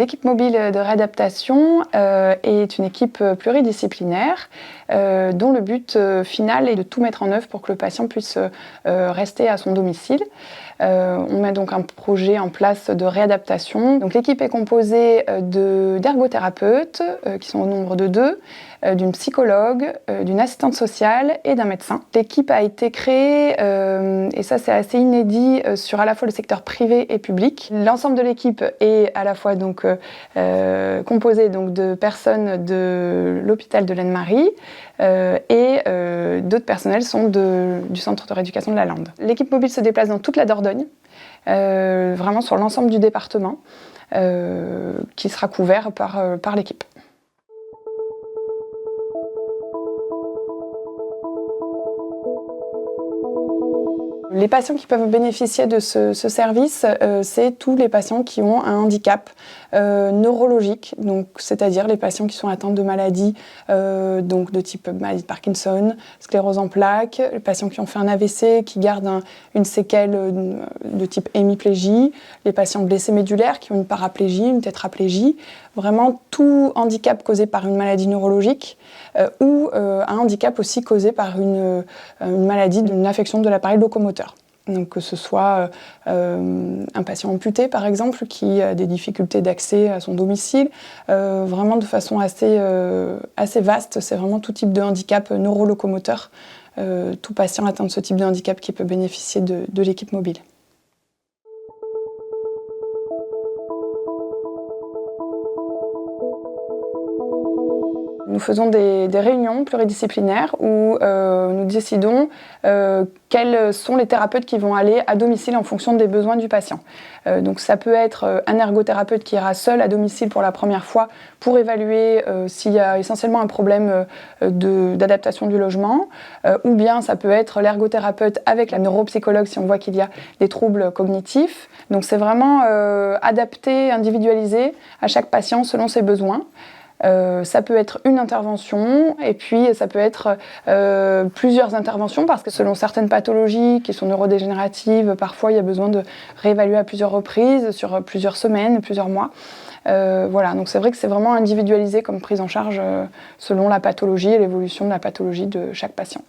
L'équipe mobile de réadaptation est une équipe pluridisciplinaire dont le but final est de tout mettre en œuvre pour que le patient puisse rester à son domicile. On met donc un projet en place de réadaptation. Donc, l'équipe est composée d'ergothérapeutes qui sont au nombre de 2, d'une psychologue, d'une assistante sociale et d'un médecin. L'équipe a été créée, et ça c'est assez inédit, sur à la fois le secteur privé et public. L'ensemble de l'équipe est à la fois donc, composé donc, de personnes de l'hôpital de l'Aisne-Marie et d'autres personnels sont du centre de rééducation de la Lande. L'équipe mobile se déplace dans toute la Dordogne, vraiment sur l'ensemble du département, qui sera couvert par l'équipe. Les patients qui peuvent bénéficier de ce service, c'est tous les patients qui ont un handicap neurologique, donc c'est-à-dire les patients qui sont atteints de maladies donc de type maladie de Parkinson, sclérose en plaques, les patients qui ont fait un AVC, qui gardent une séquelle de type hémiplégie, les patients blessés médulaires qui ont une paraplégie, une tétraplégie, vraiment tout handicap causé par une maladie neurologique ou un handicap aussi causé par une maladie d'une affection de l'appareil locomoteur. Donc que ce soit un patient amputé par exemple qui a des difficultés d'accès à son domicile, vraiment de façon assez vaste, c'est vraiment tout type de handicap neurolocomoteur, tout patient atteint de ce type de handicap qui peut bénéficier de l'équipe mobile. Nous faisons des réunions pluridisciplinaires où nous décidons quels sont les thérapeutes qui vont aller à domicile en fonction des besoins du patient. Donc ça peut être un ergothérapeute qui ira seul à domicile pour la première fois pour évaluer s'il y a essentiellement un problème d'adaptation du logement, ou bien ça peut être l'ergothérapeute avec la neuropsychologue si on voit qu'il y a des troubles cognitifs. Donc c'est vraiment adapté, individualisé à chaque patient selon ses besoins. Ça peut être une intervention et puis ça peut être plusieurs interventions parce que selon certaines pathologies qui sont neurodégénératives, parfois il y a besoin de réévaluer à plusieurs reprises, sur plusieurs semaines, plusieurs mois. Voilà, donc c'est vrai que c'est vraiment individualisé comme prise en charge selon la pathologie et l'évolution de la pathologie de chaque patient.